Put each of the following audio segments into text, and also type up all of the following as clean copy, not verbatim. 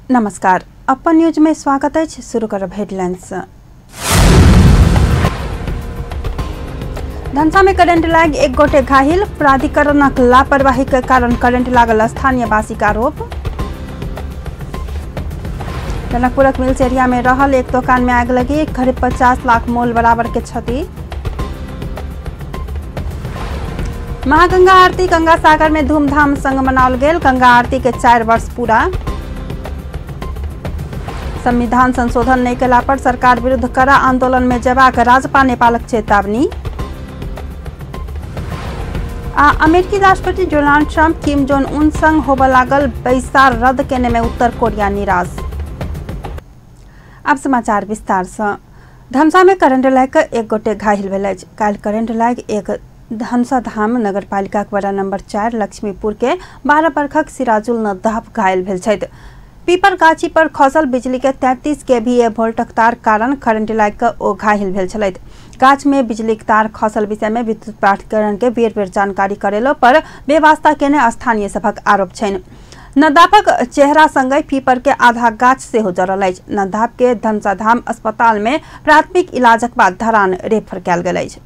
नमस्कार, अपन न्यूज में स्वागत है। शुरू करब हेडलाइंस। धनसा में करेंट लाग एक गोटे घायल, प्राधिकरणक लापरवाही के कारण करेंट लागल स्थानीयवासी का आरोप। जनकपुरक मिल्स एरिया में रहल एक दुकान में आग लगी, करीब 50 लाख मोल बराबर के क्षति। महागंगा आरती गंगा सागर में धूमधाम संग मनाओल गेल, गंगा आरती के 4 वर्ष पूरा। संविधान संशोधन नहीं केला पर सरकार विरुद्ध कड़ा आंदोलन में जबाक राजपा नेपालक चेतावनी। अमेरिकी राष्ट्रपति Donald Trump Kim Jong Un संग होबे लागल बैसार रद्द केने में उत्तर कोरिया निराश। अब समाचार विस्तार से। धनसा में करेंट लाग एक गोटे घायल भेल। काल करेंट लाग एक धनसा धाम नगरपालिका वडा नंबर 4 लक्ष्मीपुर के 12 वर्षक सिराजुल नदाफ घायल भेल छथि। पीपर गाछी पर खसल बिजली के 33 kVA वोल्टक तार कारण करेंट लाग ओ घायल भेल छलथि। गाछ में बिजली के तार खसल विषय में विद्युत प्राधिकरण के बेर बेर जानकारी करेलो पर बेवास्ता केने स्थानीय सभक आरोप छनि। नदाफक चेहरा संगे पीपर के आधा गाछ से हो जरल अछि। नदाफ के धनसा धाम अस्पताल में प्राथमिक इलाजक बाद धरान रेफर कयल गेल अछि।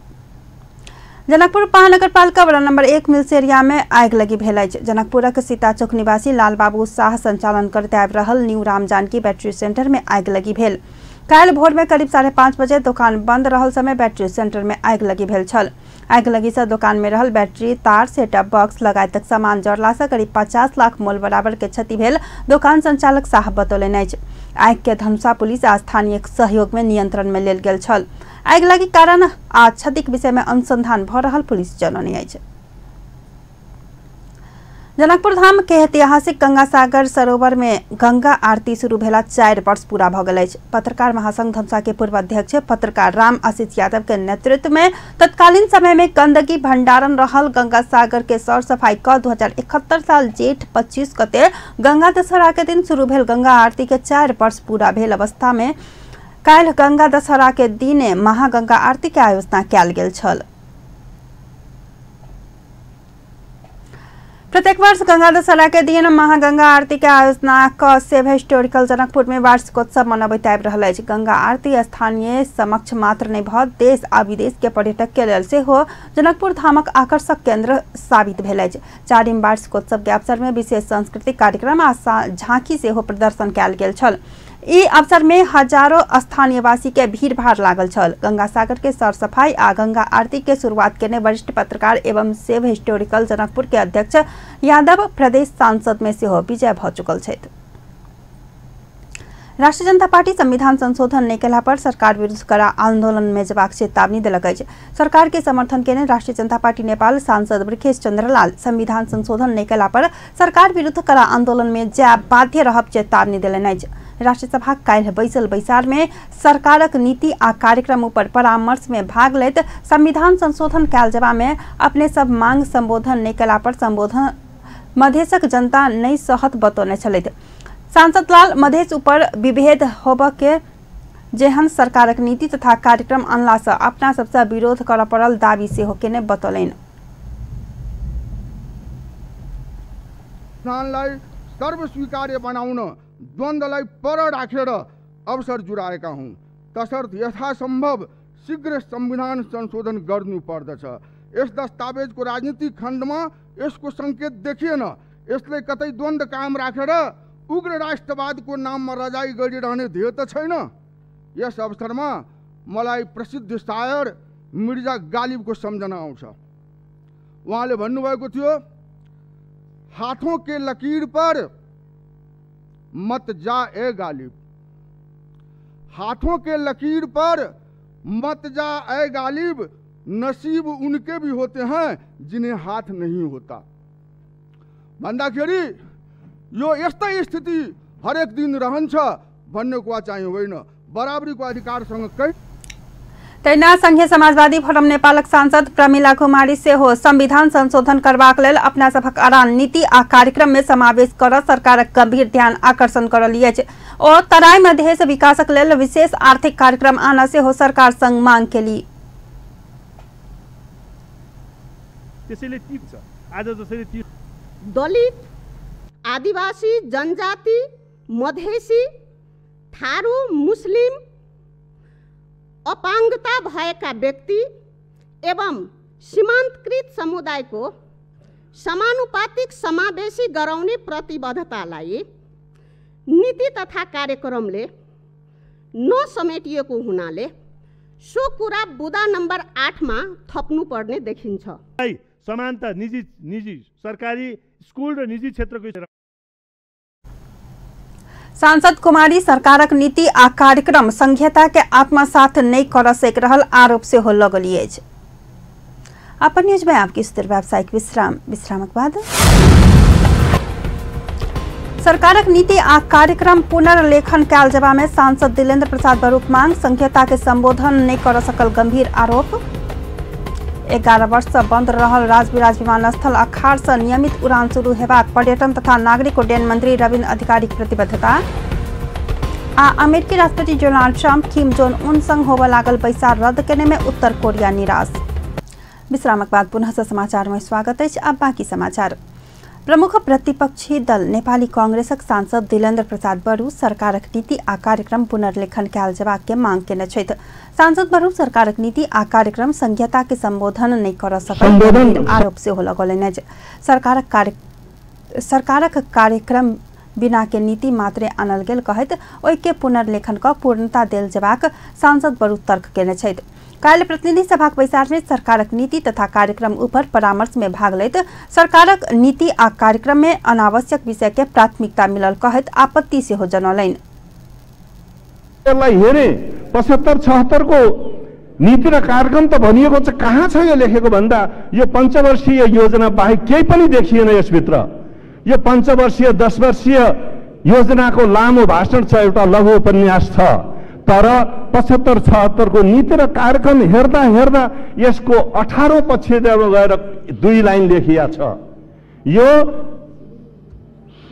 जनकपुर महानगरपालिका वडा नंबर 1 मिल्स एरिया में आग लगी भेल अछि। जनकपुरक सीता चौक निवासी लाल बाबू शाह संचालन करते आबि रहल new Ram Janaki battery centre में आग लगी भेल। काल भोर में करीब 5:30 बजे दुकान बंद रहल समय बैटरी सेंटर में आग लगी भेल छल। आग लगी से दुकान में रहल बैटरी, तार, सेटअप बॉक्स लगायतक सामान जरला से करीब 50 लाख मोल बराबर के क्षति भेल, दुकान संचालक साह बतौलनि अछि। आग के धनुषा पुलिस आ स्थानीय सहयोग में नियंत्रण में लेल गेल छल। आग लगी कारण आ क्षतिक विषय में अनुसंधान भ रहल पुलिस जनौने अछि। जनकपुर धाम के ऐतिहासिक गंगा सागर सरोवर में गंगा आरती शुरू भेला 4 वर्ष पूरा भ गेल अछि। पत्रकार महासंघ धनसा के पूर्व अध्यक्ष पत्रकार राम आशीष यादव के नेतृत्व में तत्कालीन समय में गंदगी भंडारण रहल गंगा सागर के सर सफाई क 2071 साल जेठ 25 गते गंगा दशहरा के दिन शुरू भेल गंगा आरती के 4 वर्ष पूरा भेल अवस्था में काल गंगा दशहरा के दिने महागंगा आरती के आयोजना कयल गेल छल। प्रत्येक वर्ष गंगा दशहरा के दिन महागंगा आरती के आयोजना क सेव हिस्टोरिकल जनकपुर में वार्षिकोत्सव मनबैत आबि रहल अछि। गंगा आरती स्थानीय समक्ष मात्र नहीं भ देश आ विदेश के पर्यटक के लेल सेहो जनकपुर धामक आकर्षक केंद्र साबित भेल अछि। 4म वार्षिकोत्सव के अवसर में विशेष सांस्कृतिक कार्यक्रम आ झांकी सेहो प्रदर्शन कयल गेल छल। ई अवसर में हजारों स्थानीयवासी के भीड़ भाड़ लागल छल। गंगा सागर के सर सफाई आ गंगा आरती के शुरुआत केने वरिष्ठ पत्रकार एवं सेव हिस्टोरिकल जनकपुर के अध्यक्ष यादव प्रदेश सांसद में सेहो विजय भ चुकल छथि। राष्ट्रीय जनता पार्टी संविधान संशोधन नहीं केला पर सरकार विरुद्ध कड़ा आंदोलन में जबाक चेतावनी देलक अछि। सरकार के समर्थन केने राष्ट्रीय जनता पार्टी नेपाल सांसद ब्रिखेश चंद्रलाल संविधान संशोधन नहीं केला पर सरकार विरुद्ध कड़ा आंदोलन में जाय बाध्य रहब चेतावनी देलनि अछि। राष्ट्रीय सभा काल्हि बैसल बैसार में सरकारक नीति आ कार्यक्रम पर परामर्श में भाग लेत संविधान संशोधन कयल जेबा में अपने सब मांग संबोधन नहीं केला पर संबोधन मधेशक जनता नहीं सहत बतौने छलथि। सांसद लाल मधेश ऊपर विभेद होब के जेहन सरकारक नीति तथा कार्यक्रम अनला से अपना सबसे विरोध करऽ पड़ल दावी सेहो केने बतौलनि। सर्वस्वीकार्य बनाउन द्वन्द्वलाई पर राखेर अवसर जुराएका हुँ। तसर्थ यथासम्भव शीघ्र संविधान संशोधन गर्नु पर्दछ। यस दस्तावेजको राजनीतिक खण्डमा यसको संकेत देखिएन। यसले कतै द्वन्द्व कायम राखेर उग्र राष्ट्रवादको नाममा रजाई गरिरहने ध्येय त छैन। यस अवसरमा मलाई प्रसिद्ध शायर मिर्जा गालिबको सम्झना आउँछ। उहाँले भन्नुभएको थियो, हाथों के लकीर पर मत जा ए गालिब, हाथों के लकीर पर मत जा ए गालिब, नसीब उनके भी होते हैं जिन्हें हाथ नहीं होता। भन्दाखेरि यो यस्तै स्थिति हरेक दिन रहन्छ भन्ने कुरा चाहिँ होइन। बराबरीको अधिकारसँग कै तैना संघीय समाजवादी फोरम नेपालक सांसद प्रमिला कुमारी सेहो संविधान संशोधन करबाक लेल अपना सभक अरान नीति आ कार्यक्रम में समावेश कर सरकारक गंभीर ध्यान आकर्षण करली अछि। ओ तराई मधेश विकासक लेल विशेष आर्थिक कार्यक्रम आना सेहो सरकार संग मांग केली। त्यसैले ठीक छ। आज जसरी दलित, आदिवासी, जनजाति, मधेसी, थारू, मुस्लिम, अपाङ्गता भएका व्यक्ति एवं सीमान्तकृत समुदायको समानुपातिक समावेशी गराउने प्रतिबद्धतालाई नीति तथा कार्यक्रमले नसमेटिएको हुनाले सो कुरा बुँदा नम्बर 8 मा थप्नुपर्ने देखिन्छ। समानता निजी सरकारी स्कूल र निजी क्षेत्रको सांसद कुमारी सरकारक नीति आ कार्यक्रम संघीयता के आत्मसात नहीं कर सक रहल आरोप से हो लगलिए। अपन न्यूज में आपकी सुधर व्यावसायिक विश्रामक बाद सरकारक नीति आ कार्यक्रम पुनर्लेखन कैल जबा में सांसद दिलेन्द्र प्रसाद बरूक मांग संघीयता के संबोधन नहीं कर सकल गंभीर आरोप। 11 वर्ष से बंद रहल राजविराज विमानस्थल अखाड़ से नियमित उड़ान शुरू हेबाक पर्यटन तथा नागरिक उड्डयन मंत्री रविन्द्र अधिकारी प्रतिबद्धता। आ अमेरिकी राष्ट्रपति Donald Trump Kim Jong Un संग होबे लागल बैसार रद्द करने में उत्तर कोरिया निराश। विश्रामक बाद पुनः से समाचार में स्वागत है। अब बाकी समाचार। प्रमुख प्रतिपक्षी दल नेपाली कांग्रेसक सांसद दिलेन्द्र प्रसाद बरू सरकारक नीति आ कार्यक्रम पुनर्लेखन कैल जबाक के मांग केने छथि। सांसद बरू सरकारक नीति आ कार्यक्रम संघीयता के संबोधन नहीं कर सकल आरोप से हो लगौलनि। सरकारक कार्यक्रम बिना के नीति मात्रे आनल गेल कहत ओहि के पुनर्लेखन क पूर्णता देल जबाक सांसद बरू तर्क केने छथि। काल्हि प्रतिनिधि सभाक बैसार में सरकारक नीति तथा कार्यक्रम ऊपर परामर्श में भाग लैत सरकारक नीति आ कार्यक्रम में अनावश्यक विषय के प्राथमिकता मिलल कहत आपत्ति से हो जनौलैन। 75-76 को नीति र कार्यक्रम त भनिएको छ, कहाँ छ यो लेखेको भन्दा यो पञ्चवर्षीय योजना बाहेक केही पनि देखिएन यसभित्र। यो पञ्चवर्षीय 10 वर्षीय योजनाको लामो भाषण छ, एउटा लघु उपन्यास छ, तर 75-76 को नीति र कार्यक्रम हेर्दा हेर्दा यसको 18औं पक्षमा गएर 2 लाइन लेखिया छ। यो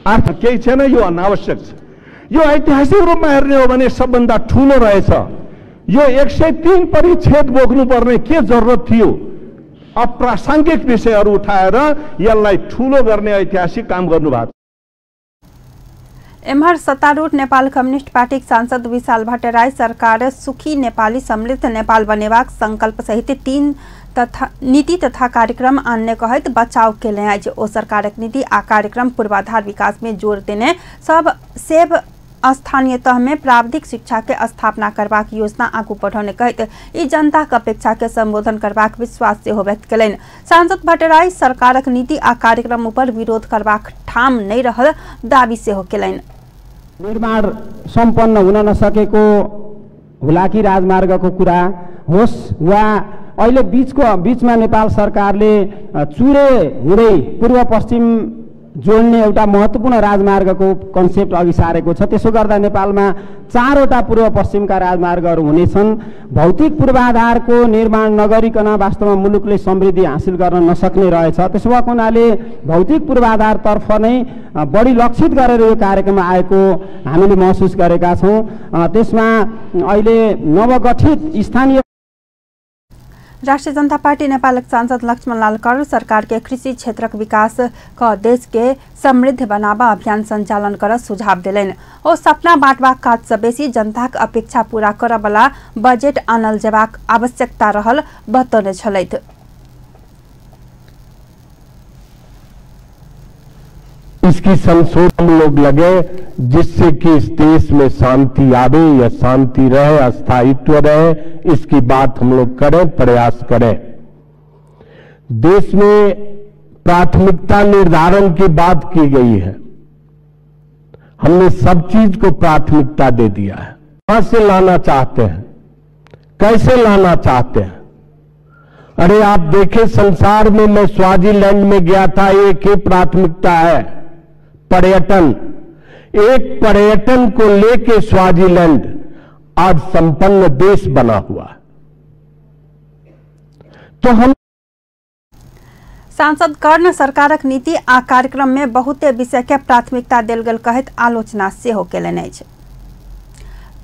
अर्थ केही छैन, यो अनावश्यक छ। यो ऐतिहासिक रूपमा हेर्ने हो भने सबभन्दा ठूलो रहेछ। यो 103 परिच्छेद बोक्नुपर्ने के जरुरत थियो? अप्रासंगिक विषयहरू उठाएर यसलाई ठूलो गर्ने ऐतिहासिक काम गर्नुभएको। एम्हर सत्तारूढ़ नेपाल कम्युनिस्ट पार्टी सांसद विशाल भट्टराई सरकार सुखी नेपाली समृद्ध नेपाल बनेबाक संकल्प सहित 3 नीति तथा कार्यक्रम आनने कहत बचाव के लिए आज ओ सरकारक नीति आ कार्यक्रम पूर्वाधार विकास में जोर देने सब सेब स्थानीय तह में प्राविधिक शिक्षा के स्थापना करबाक योजना आगू बढ़ाने कहत ई जनता के अपेक्षा के संबोधन करबाक विश्वास से हो व्यक्त कलन। सांसद भट्टराई सरकारक नीति आ कार्यक्रम ऊपर विरोध करबाक ठाम नहीं रहल दावी से हो कलन। निर्माण सम्पन्न हुन नसकेको हुलाकी राजमार्गको कुरा होस् वा अहिले बीचमा नेपाल सरकारले चुरे हुँदै पूर्व पश्चिम जोड्ने एउटा महत्त्वपूर्ण राजमार्गको कन्सेप्ट अघि सारेको छ। त्यसो गर्दा नेपालमा 4वटा पूर्व पश्चिमका राजमार्गहरू हुनेछन्। भौतिक पूर्वाधारको निर्माण नगरिकन वास्तवमा मुलुकले समृद्धि हासिल गर्न नसक्ने रहेछ। त्यसो भएको हुनाले भौतिक पूर्वाधारतर्फ नै बढी लक्षित गरेर यो कार्यक्रम आएको हामीले महसुस गरेका छौँ। त्यसमा अहिले नवगठित स्थानीय राष्ट्रीय जनता पार्टी नेपाल सांसद लक्ष्मणलाल कर सरकार के कृषि क्षेत्रक विकास का देश के समृद्ध बनावा अभियान संचालन कर सुझाव दिलन। ओ सपना बांटवा काज से बेसी जनता के अपेक्षा पूरा कर वाला बजेट आनल जबाक आवश्यकता रहल बतौने छलैथ। इसकी संशोधन लोग लगे जिससे कि इस देश में शांति आवे या शांति रहे, अस्थायित्व रहे, इसकी बात हम लोग करें, प्रयास करें। देश में प्राथमिकता निर्धारण की बात की गई है। हमने सब चीज को प्राथमिकता दे दिया है। कहां से लाना चाहते हैं, कैसे लाना चाहते हैं? अरे आप देखें, संसार में मैं स्वाजीलैंड में गया था, एक ही प्राथमिकता है, पर्यटन। एक पर्यटन को लेके स्वाजीलैंड आज संपन्न देश बना हुआ है। तो हम सांसद कर्ण सरकारक नीति आ कार्यक्रम में बहुते विषय के प्राथमिकता देल गेल कहत आलोचना से हो केलनि अछि।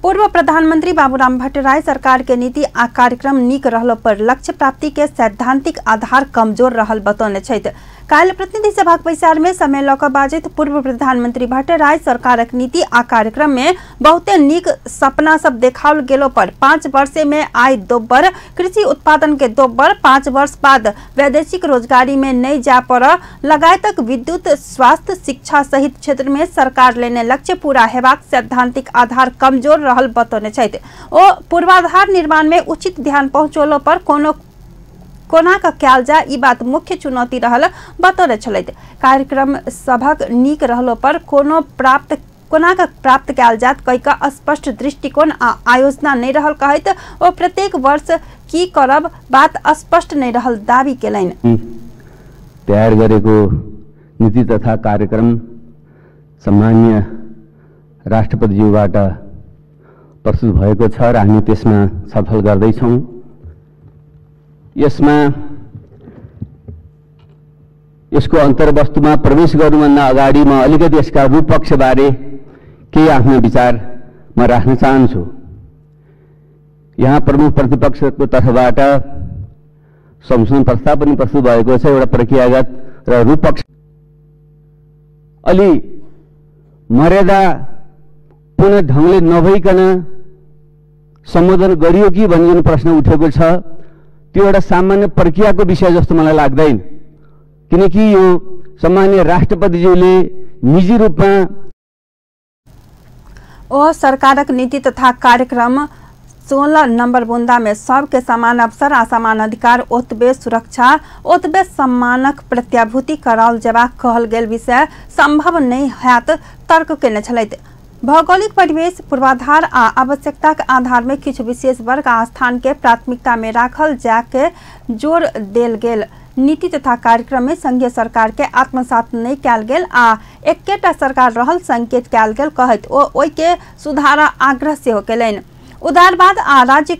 पूर्व प्रधानमंत्री बाबूराम भट्टराई सरकार के नीति आ कार्यक्रम नीक रहलो पर लक्ष्य प्राप्ति के सैद्धांतिक आधार कमजोर रहल बतौने छथि। काल्हि प्रतिनिधि सभाक बैसार में समय लऽ कऽ बाजैत पूर्व प्रधानमंत्री भट्टराई सरकारक नीति आ कार्यक्रम में बहुते नीक सपना सब देखाओल गेलो पर 5 वर्ष में आय दोब्बर, कृषि उत्पादन के दोब्बर, 5 वर्ष बाद वैदेशिक रोजगारी में नहीं जा पड़ लगायतक विद्युत, स्वास्थ्य, शिक्षा सहित क्षेत्र में सरकार लेने लक्ष्य पूरा हेबाक सैद्धांतिक आधार कमजोर रहल बतौने छथि। ओ पूर्वाधार निर्माण में उचित ध्यान पहुंचोलो पर कोना का कयल जाय ई बात मुख्य चुनौती रहल बतौने छलथि। कार्यक्रम सभक नीक रहलो पर कोना का प्राप्त कयल जात कई का स्पष्ट दृष्टिकोण आ आयोजना नहीं रहल कहैत ओ प्रत्येक वर्ष की करब बात स्पष्ट नहीं रहल दावी केलनि। तयार गरेको नीति तथा कार्यक्रम सम्माननीय राष्ट्रपतिज्यूबाट प्रस्तुत भएको छ र हामी त्यसमा छलफल गर्दैछौँ। यसको अन्तर्वस्तुमा प्रवेश गर्नुभन्दा अगाडि म अलिकति यसका रूपपक्षबारे केही आफ्नो विचार म राख्न चाहन्छु। यहाँ प्रमुख प्रतिपक्षको तर्फबाट संशोधन प्रस्ताव पनि प्रस्तुत भएको छ। एउटा प्रक्रियागत र रूपपक्ष अलि मर्यादापूर्ण ढङ्गले नभइकन सम्बोधन गरियो कि भन्ने जुन प्रश्न उठेको छ त्यो एउटा सामान्य प्रक्रियाको विषय जस्तो मलाई लाग्दैन, किनकि यो सम्माननीय राष्ट्रपतिज्यूले निजी रूपमा सरकारक नीति तथा कार्यक्रम 16 नंबर बुंदा में सबके समान अवसर आ समान अधिकार, ओतबे सुरक्षा, ओतबे सम्मानक प्रत्याभूति कराओल जेबाक कहल गेल विषय संभव नहीं हैत तर्क केने छलथि। भौगोलिक परिवेश, पूर्वाधार आ आवश्यकताक आधार में किछु विशेष वर्ग आ स्थान के प्राथमिकता में राखल जाके जोर देल गेल। नीति तथा कार्यक्रम में संघीय सरकार के आत्मसात नहीं कयल गेल आ एकेटा सरकार रहल संकेत कयल गेल कहैत ओ ओइ के सुधार आग्रह सेहो केलनि। उदारवाद आ राज्य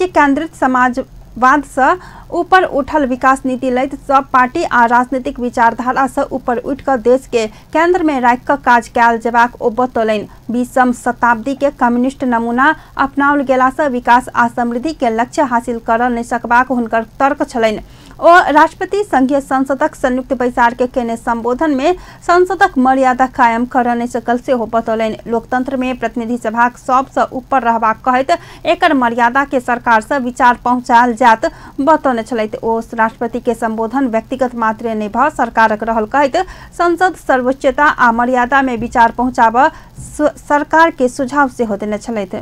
केंद्रित समाजवाद से ऊपर उठल विकास नीति लैत सब पार्टी आ राजनीतिक विचारधारा से ऊपर उठकर देश के केंद्र में राखि कऽ काज कयल जेबाक ओ बतौलनि। 20वीं शताब्दी के कम्युनिस्ट नमूना अपनाओल गेला से विकास आ समृद्धि के लक्ष्य हासिल कर नहीं सकबाक हुनकर तर्क छलनि। ओ राष्ट्रपति संघीय संसदक संयुक्त बैसार के केने संबोधन में संसदक मर्यादा कायम कर नहीं सकल सेहो बतौलनि। लोकतंत्र में प्रतिनिधि सभाक सबसे ऊपर रहबाक कहैत एकर मर्यादा के सरकार से विचार पहुंचायल जात बतौने छलथि। ओ राष्ट्रपति के संबोधन व्यक्तिगत मात्रे नहीं भ सरकारक रहल कहैत संसद सर्वोच्चता आ मर्यादा में विचार पहुंचाब सरकार के सुझाव सेहो देने छलथि।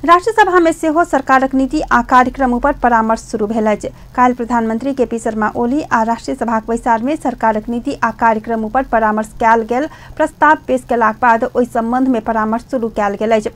राष्ट्रसभा में सेहो सरकारक नीति आ कार्यक्रम पर परामर्श शुरू भेल अछि। काल्हि प्रधानमंत्री केपी शर्मा ओली आ राष्ट्रीय सभाक बैसार में सरकारक नीति आ कार्यक्रम पर परामर्श कयल गेल प्रस्ताव पेश केलाक बाद ओहि संबंध में परामर्श शुरू कयल गेल अछि।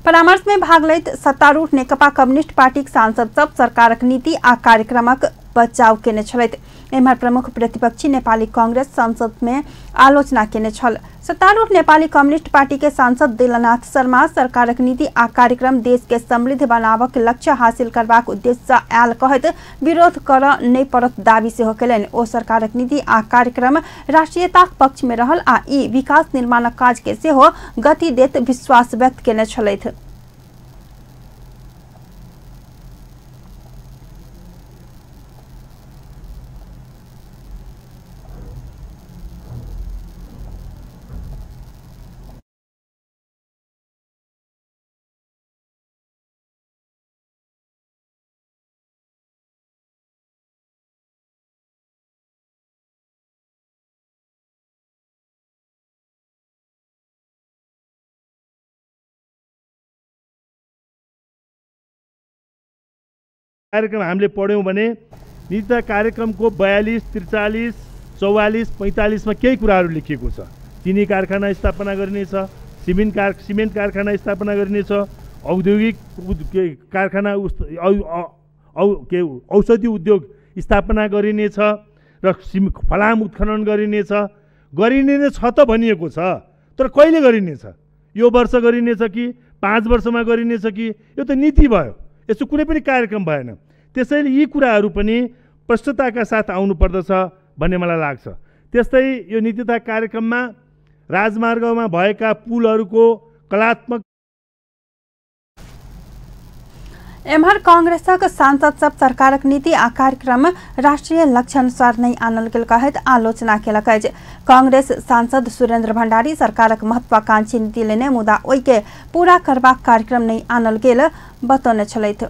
परामर्श में भाग लैत सत्तारूढ़ नेकपा कम्युनिस्ट पार्टीक सांसद सब सरकारक नीति आ कार्यक्रमक बचाव केने छलथि। एम्हर प्रमुख प्रतिपक्षी नेपाली कांग्रेस संसद में आलोचना केने छल। सत्तारूढ़ नेपाली कम्युनिस्ट पार्टी के सांसद दिलनाथ शर्मा सरकारक नीति आ कार्यक्रम देश के समृद्ध बनावक लक्ष्य हासिल करबाक उद्देश्य आयल कहैत विरोध कर नहीं पड़त दावी सेहो केलनि। ओ सरकारक नीति आ कार्यक्रम राष्ट्रीयताक पक्ष में रहल आ ई विकास निर्माणक काज के सेहो गति देत विश्वास व्यक्त केने छलथि। कार्यक्रम हामीले पढ्यौँ भने नीति कार्यक्रमको 42, 43, 44, 45 मा केही कुराहरू लेखिएको छ। चिनी कारखाना स्थापना गरिनेछ, सिमेन्ट कारखाना स्थापना गरिनेछ, औद्योगिक कारखाना औषधि उद्योग स्थापना गरिनेछ र फलाम उत्खनन गरिनेछ। गरिने नै छ त भनिएको छ, तर कहिले गरिनेछ? यो वर्ष गरिनेछ कि 5 वर्षमा गरिनेछ कि? यो त नीति भयो, यसो कुनै पनि कार्यक्रम भएन। त्यसैले यी कुराहरू पनि स्पष्टताका साथ आउनु पर्दछ भन्ने मलाई लाग्छ। त्यस्तै यो नीति तथा कार्यक्रममा राजमार्गमा भएका पुलहरूको कलात्मक एम्हर कांग्रेसक सांसद सब सरकारक नीति आ कार्यक्रम राष्ट्रीय लक्ष्य अनुसार नहीं आनल गेल कहैत आलोचना केलक अछि। कांग्रेस सांसद सुरेंद्र भंडारी सरकारक महत्वाकांक्षी नीति लेने मुदा ओहि के पूरा करबाक कार्यक्रम नहीं आनल गेल बतौने छलथि।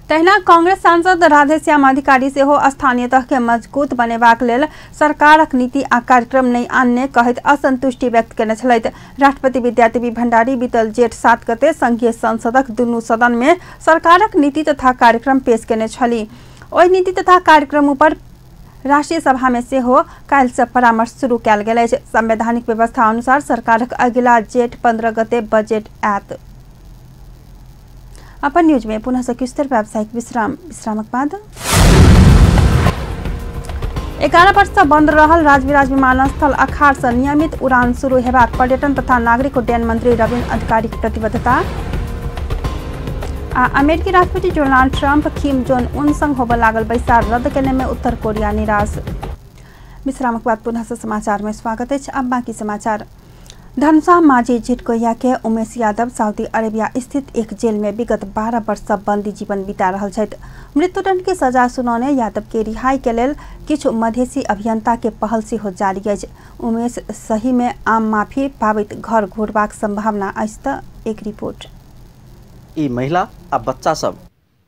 तहिना कांग्रेस सांसद राधेश्याम अधिकारी से हो स्थानीय तह के मजबूत बनेबाक लेल सरकारक नीति आ कार्यक्रम नहीं आनने कहैत असंतुष्टि व्यक्त केने छलथि। राष्ट्रपति विद्यादेवी भंडारी बीतल जेठ 7 गते संघीय संसदक दुनू सदन में सरकारक नीति तथा कार्यक्रम पेश केने छली। ओहि नीति तथा कार्यक्रम पर राष्ट्रीय सभा में से हो काल्हि से परामर्श शुरू कयल गेल अछि। संवैधानिक व्यवस्था अनुसार सरकारक अगिला जेठ 15 गते बजट आयत। अपन न्यूज में पुनः सकिस्तर व्यावसायिक विश्रामक बाद 11 वर्ष से बंद रहल राजविराज विमानस्थल अखाड़ से नियमित उड़ान शुरू हेबाक पर्यटन तथा नागरिक उड्डयन मंत्री रवीन अधिकारी की प्रतिबद्धता। अमेरिकी राष्ट्रपति Donald Trump Kim Jong Un संग होबे लागल बैसार रद्द करने में उत्तर कोरिया निराश। विश्रामक बाद पुनः से समाचार में स्वागत है। अब बाकी समाचार। धनुषा माझी झिटकोया के उमेश यादव सऊदी अरेबिया स्थित एक जेल में विगत 12 वर्ष से बंदी जीवन बिता रहल छथि। मृत्युदंड के सजा सुनौने यादव के रिहाई के लेल किछु मधेसी अभियंता के पहल से हो जारी अछि। उमेश सही में आम माफी पाबित घर घुरबाक संभावना अछि त एक रिपोर्ट। ई महिला आ बच्चा सब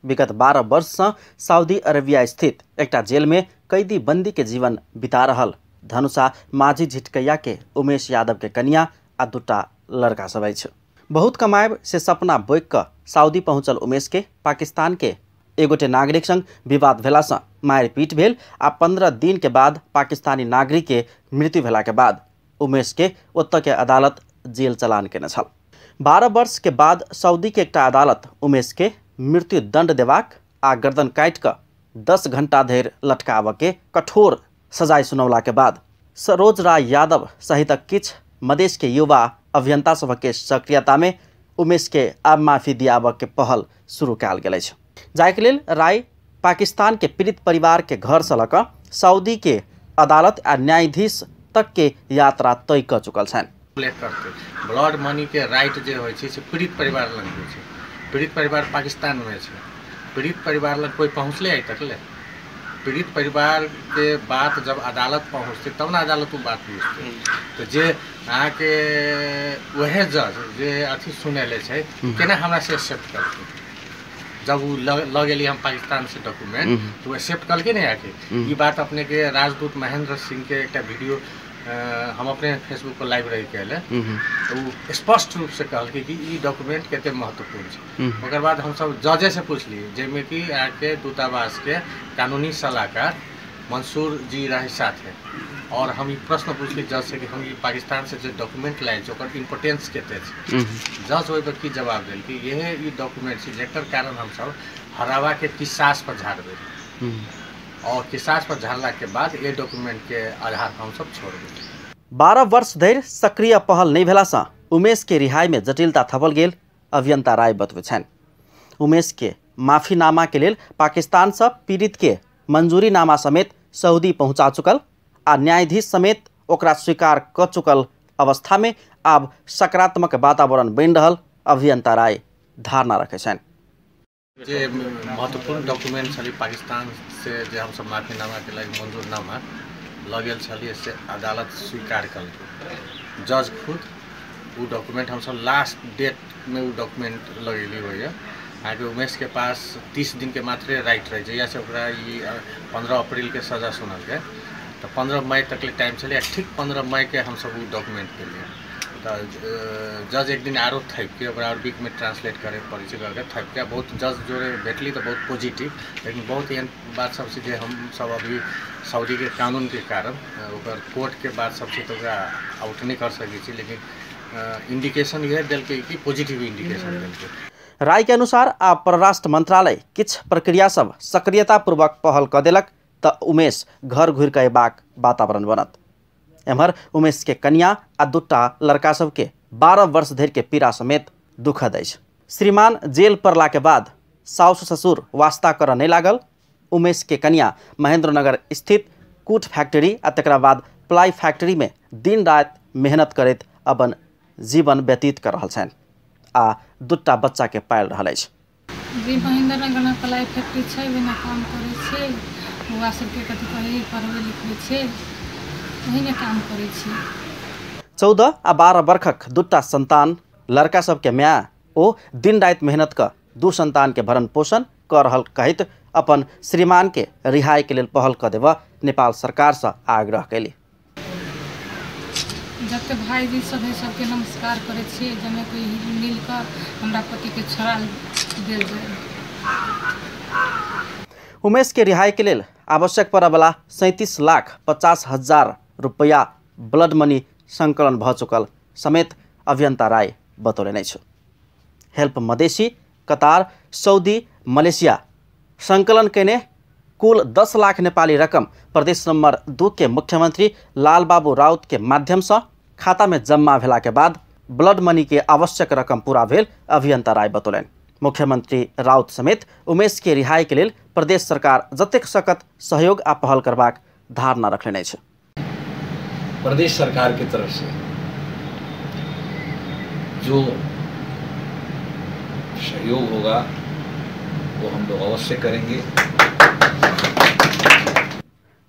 विगत 12 वर्ष से सऊदी अरेबिया स्थित एकटा जेल में कैदी बंदी के जीवन बिता रहल धनुषा माझी झिटकैया के उमेश यादव के कन्या आ दूटा लड़का सब अछि। बहुत कमाएब से सपना बोइक क सऊदी पहुंचल उमेश के पाकिस्तान के एगोटे नागरिक संग विवाद भेला से मारपीट भेल आ 15 दिन के बाद पाकिस्तानी नागरिक के मृत्यु भेला के बाद उमेश के ओतऽ के अदालत जेल चलान केने छल। 12 वर्ष के बाद सऊदी के एकटा अदालत उमेश के मृत्यु दंड देबाक आ गर्दन काटि क 10 घंटा धरि लटकाब के कठोर सजाय सुनौला के बाद सरोज राय यादव सहित किछ मधेश के युवा अभियंता सब के सक्रियता में उमेश के आब माफी दियाब के पहल शुरू कयल गेल अछि। जाय के लेल राय पाकिस्तान के पीड़ित परिवार के घर से लऽ सऊदी के अदालत आ न्यायाधीश तक के यात्रा तय कर चुकल छनि। ब्लड मनी के राइट जे होइ छै से पीड़ित परिवार लग होइ छै। पीड़ित परिवार पाकिस्तान में छै। पीड़ित परिवार लग कोई पहुँचले आइ तक ले। पीड़ित परिवार के बात जब अदालत पहुँचते तब ना अदालत वो बात पूछते। तो जे अहाँ के वह जज जे अथी सुनेले छै केना हमरा से एक्सेप्ट करते। जब वो लग गेली हम पाकिस्तान से डॉक्यूमेंट तो एक्सेप्ट करके नहीं आके। ये बात अपने के राजदूत महेंद्र सिंह के एक वीडियो हम अपने फेसबुक पर लाइव रही कहले तो वो स्पष्ट रूप से कहल कि ये डॉक्यूमेंट केते महत्वपूर्ण है। ओकर बाद हम सब जजे से पूछली जेमे कि आके दूतावास के कानूनी सलाहकार मंसूर जी रहे साथ है और हम ये प्रश्न पूछली जज से कि हम ये पाकिस्तान से जो डॉक्यूमेंट लाए ओकर इम्पोर्टेंस केते छै। जज ओहि पर की जवाब देल कि ये डॉक्यूमेंट छै जेकर कारण हम सब हरावा के किसास पर झाड़बे और किसास पर झाड़ला के बाद ये डॉक्यूमेंट के आधार पर हम सब छोड़ देते। 12 वर्ष धरि सक्रिय पहल नहीं भेला से उमेश के रिहाई में जटिलता थपल गेल अभियंता राय बतबै छनि। उमेश के माफीनामा के लेल पाकिस्तान से पीड़ित के मंजूरीनामा समेत सऊदी पहुंचा चुकल आ न्यायाधीश समेत ओकरा स्वीकार क चुकल अवस्था में आब सकारात्मक वातावरण बनि रहल अभियंता राय धारणा रखे छनि। जे महत्वपूर्ण डॉक्यूमेंट छली पाकिस्तान से जे हम सब माफीनामा के लागि मंजूरनामा लगेल छलिए से अदालत स्वीकार कल। जज खुद वो डॉक्यूमेंट हम सब लास्ट डेट में वो डॉक्यूमेंट लगेली हुई है। आगे उमेश के पास 30 दिन के मात्र राइट रहे जैसे से ओकरा 15 अप्रैल के सजा सुनल गए तो 15 मई तक ले टाइम चले। ठीक 15 मई के हम सब वो डॉक्यूमेंट के लिए तो जज एक दिन आरो थप के अरबिक में ट्रांसलेट करे परिचय करके थप के बहुत जज जो भेटली तो बहुत पॉजिटिव लेकिन बहुत एहन बात सब से हम सब अभी सऊदी के कानून के कारण कोर्ट के बात सबसे तो आउट नहीं कर सकी लेकिन इंडिकेशन यह दिल के कि पॉजिटिव इंडिकेशन दिल के। राय के अनुसार आब परराष्ट्र मंत्रालय किछ प्रक्रिया सब सक्रियता पूर्वक पहल क देलक त उमेश घर घुर के अयबाक वातावरण बनत। एम्हर उमेश के कन्या आ दूटा लड़का सब के 12 वर्ष धरि के पीड़ा समेत दुखद अछि। श्रीमान जेल पड़ला के बाद साउस ससुर वास्ता कर नहीं लागल। उमेश के कन्या महेंद्रनगर स्थित कूट फैक्ट्री आ तकरा बाद प्लाई फैक्ट्री में दिन रात मेहनत करैत अपन जीवन व्यतीत कर रहल छनि आ 2टा बच्चा के पाल रहल अछि। जी महेंद्रनगर में प्लाई फैक्ट्री छै, बिना काम करे छै, बुआ सबके कथि कहे पढ़बै लिखबै छै, वही में काम करे छै। 14 आ 12 वर्षक 2टा संतान लड़का सबके माय ओ दिन रात मेहनत कर 2 संतान के भरण पोषण कर रहल कहैत अपन श्रीमान के रिहाई के लेल पहल कर देव नेपाल सरकार से आग्रह कैली। जते भाईजी सब है सबके नमस्कार करे छियै, जमे कोई मिलकर हमरा पति के छोड़ा देल जाए। उमेश के रिहाई के लेल आवश्यक पड़े वाला 37,50,000 रुपया ब्लड मनी संकलन भ चुकल समेत अभियंता राय बतौले छ। हेल्प मधेसी, कतार, सऊदी, मलेशिया संकलन केने कुल 10 लाख नेपाली रकम प्रदेश नंबर 2 के मुख्यमंत्री लालबाबू राउत के माध्यम से खाता में जम्मा भेला के बाद ब्लड मनी के आवश्यक रकम पूरा भेल अभियंता राय बतौलन। मुख्यमंत्री राउत समेत उमेश के रिहाई के लेल प्रदेश सरकार जतेक सकत सहयोग आ पहल करबाक धारणा रखले छ। प्रदेश सरकार की तरफ से जो सहयोग होगा वो हम लोग अवश्य करेंगे।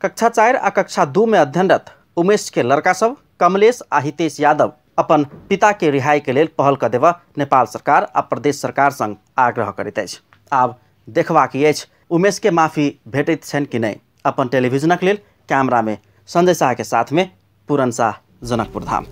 कक्षा 4 आ कक्षा 2 में अध्ययनरत उमेश के लड़का सब कमलेश आ हितेश यादव अपन पिता के रिहाई के लेल पहल कर देवा नेपाल सरकार आ प्रदेश सरकार संग आग्रह करैत अछि। आब देखबाक अछि उमेश के माफी भेटैत छनि कि नहीं। अपन टेलीविजनक लेल कैमरा में संजय शाह के साथ में पूरन शाह, जनकपुर धाम।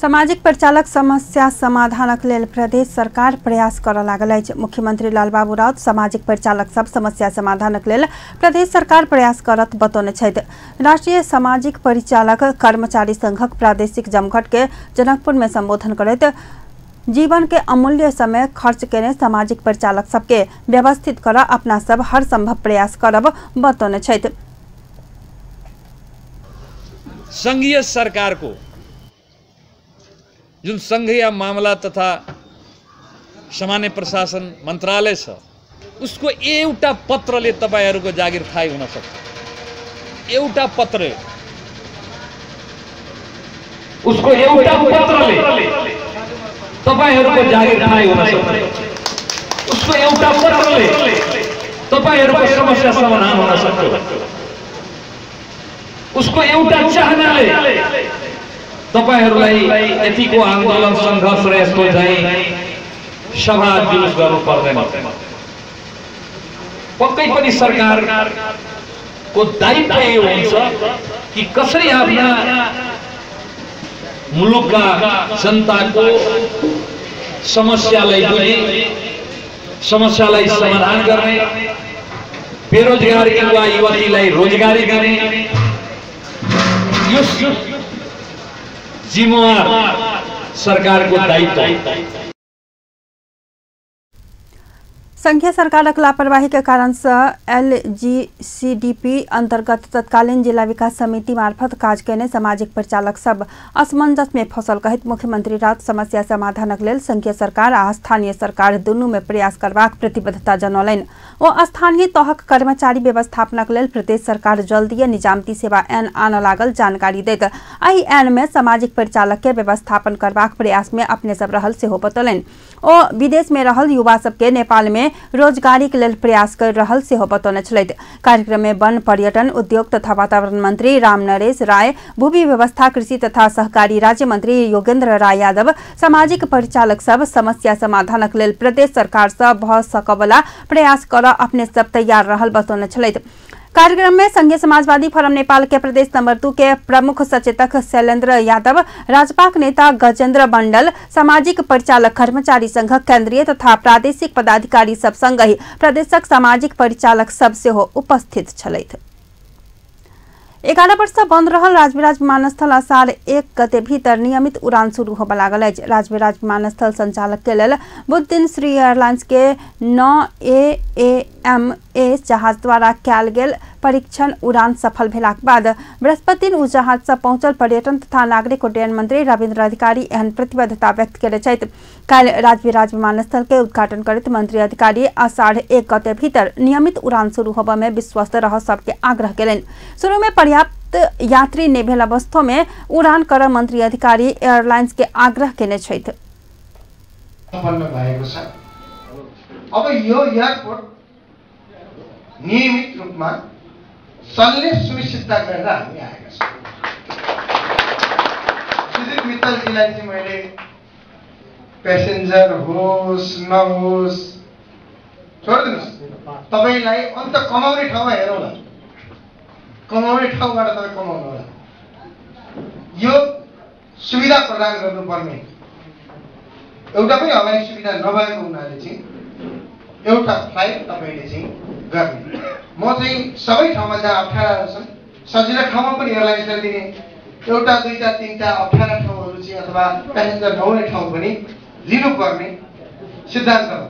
सामाजिक परिचालक समस्या समाधानक लेल प्रदेश सरकार प्रयास करऽ लागल अछि। मुख्यमंत्री लालबाबू राउत सामाजिक परिचालक सब समस्या समाधानक लेल प्रदेश सरकार प्रयास करत बतौने छथि। राष्ट्रीय सामाजिक परिचालक कर्मचारी संघक प्रादेशिक जमघट के जनकपुर में संबोधन करैत जीवन के अमूल्य समय खर्च केने सामाजिक परिचालक सबके व्यवस्थित कर अपना सब हर संभव प्रयास करब बतौने छथि। संघीय सरकार को जुन संघीय मामला तथा सामान्य प्रशासन मन्त्रालय छ उसको एउटा पत्रले तपाईहरुको जागिर थाहै हुन सक्छ। एउटा पत्रले उसको एउटा पत्रले तपाईहरुको जागिर थाहै हुन सक्छ। उसको एउटा पत्रले तपाईहरुको समस्या समाधान हुन सक्छ। उसको एउटा चाहनाले तपाईहरुलाई यतिको आन्दोलन संघर्ष र यस्तो चाहिँ सभा जुलुस गर्नु पर्दैन। पक्कै पनि सरकारको दायित्व यो हुन्छ कि कसरी आफ्ना मुलुकका जनताको समस्यालाई बुझी समस्यालाई समाधान गर्ने, बेरोजगार युवा युवतीलाई रोजगारी गर्ने यो जिम्मेवार सरकारको दायित्व। संघीय सरकारक लापरवाही के कारण से LGCDP अंतर्गत तत्कालीन जिला विकास समिति मार्फत काज केने सामाजिक परिचालक सब असमंजस में फसल कहित मुख्यमंत्री राउत समस्या समाधानक लेल संघीय सरकार आ स्थानीय सरकार दुनू में प्रयास करबाक प्रतिबद्धता जनौलनि। ओ स्थानीय तहक कर्मचारी व्यवस्थापनक लेल प्रदेश सरकार जल्दीए निजामती सेवा ऐन आन लागल जानकारी दैत एहि ऐन में सामाजिक परिचालक के व्यवस्थापन करबाक प्रयास में अपने सब रहल सेहो बतौलनि। ओ विदेश में रहल युवा सबके नेपाल में रोजगारी के लेल प्रयास कर रहल सेहो बतौने छलथि। कार्यक्रम में वन, पर्यटन, उद्योग तथा वातावरण मंत्री रामनरेश राय, भूमि व्यवस्था, कृषि तथा सहकारी राज्य मंत्री योगेंद्र राय यादव, सामाजिक परिचालक सब समस्या समाधानक लेल प्रदेश सरकार से भ सकबला प्रयास कर अपने सब तैयार रहल बतौने छलथि। कार्यक्रम में संघीय समाजवादी फोरम नेपाल के प्रदेश नंबर 2 के प्रमुख सचेतक शैलेंद्र यादव, राजपाक नेता गजेंद्र मंडल, सामाजिक परिचालक कर्मचारी संघ केंद्रीय तथा प्रादेशिक पदाधिकारी सब संगहि प्रदेशक सामाजिक परिचालक सब सेहो उपस्थित छलथि। 11 वर्ष बंद रहल राजविराज विमानस्थल असार 1 गते भीतर नियमित उड़ान शुरू होबे लागल अछि। राजविराज विमानस्थल संचालक के लेल बुध दिन श्री एयरलाइंस के 9 AM ए जहाज द्वारा कयल गेल परीक्षण उड़ान सफल भेलाक बाद बृहस्पति दिन उ जहाज से पहुंचल पर्यटन तथा नागरिक उड्डयन मंत्री रविन्द्र अधिकारी एहन प्रतिबद्धता व्यक्त केले छथि। काल्हि राजविराज विमानस्थल के उद्घाटन करैत मंत्री अधिकारी आषाढ़ 1 गते भीतर नियमित उड़ान शुरू होबय में विश्वस्त रह सबके आग्रह केलनि। शुरू में पर्याप्त यात्री नहि भेल अवस्था में उड़ान कर मंत्री अधिकारी एयरलाइंस के आग्रह केने छथि। अब यो एयरपोर्ट नियमित रूपमा चल्ने सुनिश्चितता गरेर हामी आएका छौँ। सुजित मित्तलजीलाई चाहिँ मैले प्यासेन्जर होस् नहोस् छोडिदिनुहोस्, तपाईँलाई अन्त कमाउने ठाउँमा हेरौँ न, कमाउने ठाउँबाट तपाईँ कमाउनु होला। यो सुविधा प्रदान गर्नुपर्ने एउटा पनि हवाई सुविधा नभएको हुनाले चाहिँ एउटा फ्लाइट तपाईँले चाहिँ गर्ने। म चाहिँ सबै ठाउँमा जहाँ अप्ठ्याराहरू छन् सजिलो ठाउँमा पनि एयरलाइन्सलाई दिने, एउटा दुईटा तीनटा अप्ठ्यारा ठाउँहरू चाहिँ अथवा प्यासेन्जर नहुने ठाउँ पनि लिनुपर्ने सिद्धान्त हो।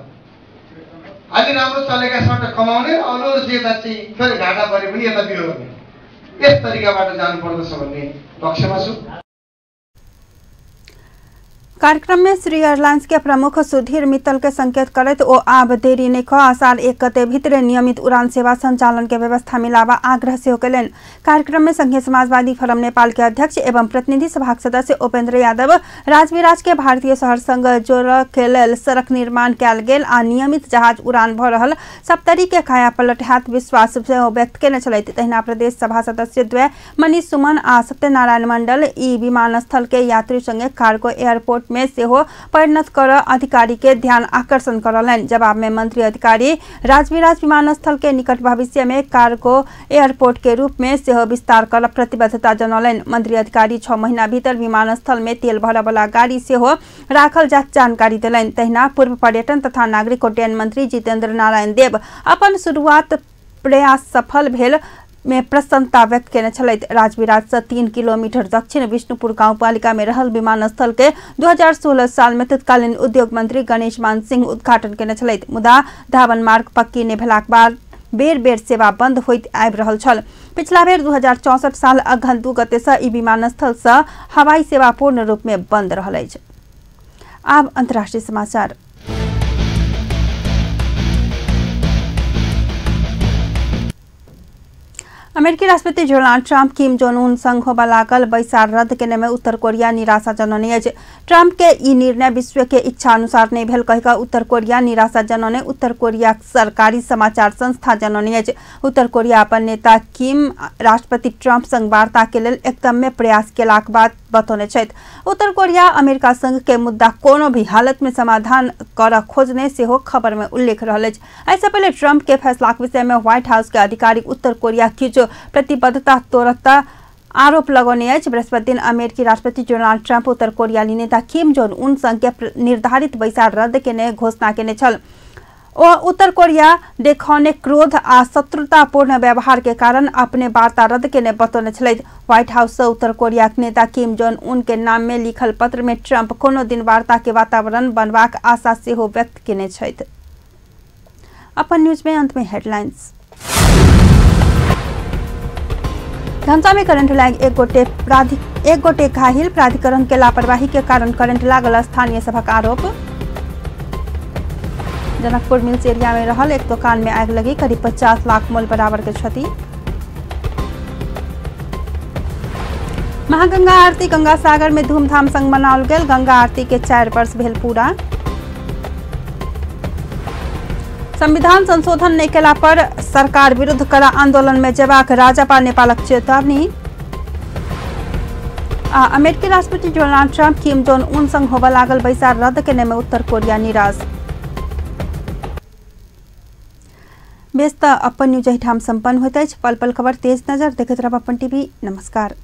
अलि राम्रो चलेका छन् कमाउने र अरू जेता चाहिँ फेरि घाटा परे पनि यता बिरो गर्ने, यस तरिकाबाट जानुपर्दछ भन्ने पक्षमा छु। कार्यक्रम में श्री एयरलाइंस के प्रमुख सुधीर मित्तल के संकेत करत ओ आब देरी नहीं ख आषाढ़ 1 गते भीतर नियमित उड़ान सेवा संचालन के व्यवस्था मिलावा आग्रह से कलन। कार्यक्रम में संघीय समाजवादी फोरम नेपाल के अध्यक्ष एवं प्रतिनिधि सभा सदस्य उपेन्द्र यादव राजविराज के भारतीय शहर संग जोड़ के लेल सड़क निर्माण कयल गेल आ नियमित जहाज उड़ान भ रहल सप्तरी के काया पलट हाथ विश्वास व्यक्त केने छलैथ। तहिना प्रदेश सभा सदस्य द्वय मनीष सुमन आ सत्यनारायण मंडल ई विमानस्थल के यात्री संगे कार्गो एयरपोर्ट में सेहो परिणत कर अधिकारी के ध्यान आकर्षण करलन। जवाब में मंत्री अधिकारी राजविराज विमानस्थल के निकट भविष्य में कार्गो एयरपोर्ट के रूप में सेहो विस्तार कर प्रतिबद्धता जनौलन। मंत्री अधिकारी 6 महीना भीतर विमानस्थल में तेल भरय वाला गाड़ी सेहो राखल जात जानकारी देलन। तहिना पूर्व पर्यटन तथा नागरिक उड्डयन मंत्री जितेन्द्र नारायण देव अपन शुरुआत प्रयास सफल भेल में प्रसन्नता व्यक्त केने छलैथ। राजविराज से 3 किलोमीटर दक्षिण विष्णुपुर गाउँपालिका में रहल विमानस्थल के 2016 साल में तत्कालीन उद्योग मंत्री गणेश मान सिंह उद्घाटन केने छलैथ। मुदा धावन मार्ग पक्की नहि भेलाक बाद बेर बेर सेवा बंद होइत आबि रहल छल। पिछला बेर 2064 साल अगहन 2 गते से ई विमानस्थल से हवाई सेवा पूर्ण रूप में बंद रहल अछि। आब अंतर्राष्ट्रीय समाचार। अमेरिकी राष्ट्रपति Donald Trump Kim Jong Un संग होबा लागल बैसार रद्द केने में उत्तर कोरिया निराशा जनौने अछि। ट्रंप के ई निर्णय विश्व के इच्छा अनुसार नहीं भेल कहि कऽ उत्तर कोरिया निराशा जनौने उत्तर कोरिया सरकारी समाचार संस्था जनौने अछि। उत्तर कोरिया अपन नेता किम राष्ट्रपति ट्रंप संग वार्ता के लेल एकदम में प्रयास केलाक बाद बतौने छथि। उत्तर कोरिया अमेरिका संग के मुद्दा कोनो भी हालत में समाधान कर खोजने से हो खबर में उल्लेख रहल अछि। ऐसे पहले ट्रंप के फैसला के विषय में व्हाइट हाउस के अधिकारी उत्तर कोरिया की प्रतिबद्धता तोड़ता आरोप लगौने अछि। बृहस्पति दिन अमेरिकी राष्ट्रपति डोनाल्ड ट्रंप उत्तर कोरियाली नेता किम जोंग उन संग के निर्धारित बैसार रद्द केने घोषणा केने छल। ओ उत्तर कोरिया देखौने क्रोध आ शत्रुतापूर्ण व्यवहार के कारण अपने वार्ता रद्द केने बतौने छलैथ। व्हाइट हाउस से उत्तर कोरिया के नेता किम जोंग उन के नाम में लिखल पत्र में ट्रंप कोनो दिन वार्ता के वातावरण बनबाक आशा सेहो व्यक्त केने छथि। अपन न्यूज में अंत में हेडलाइंस। धनसा में करंट लाग एक गोटे घायल, प्राधिकरण के लापरवाही के कारण करंट लागल स्थानीय सभक आरोप। जनकपुर मिल्स एरिया में रहल एक दुकान में आग लगी, करीब 50 लाख मूल्य बराबर के क्षति। महागंगा आरती गंगा सागर में धूमधाम संग मनाओल गेल, गंगा आरती के 4 वर्ष भेल पूरा। संविधान संशोधन नहीं केला पर सरकार विरुद्ध कड़ा आंदोलन में जेबाक राजपा नेपालक चेतावनी। अमेरिकी राष्ट्रपति Donald Trump Kim Jong Un संग होबा लागल बैसार रद्द केने में उत्तर कोरिया निराश। बेस त अपन न्यूज एहिठाम संपन्न होइत अछि। पल पल खबर तेज नजर देखैत रहब अपन टीवी। नमस्कार।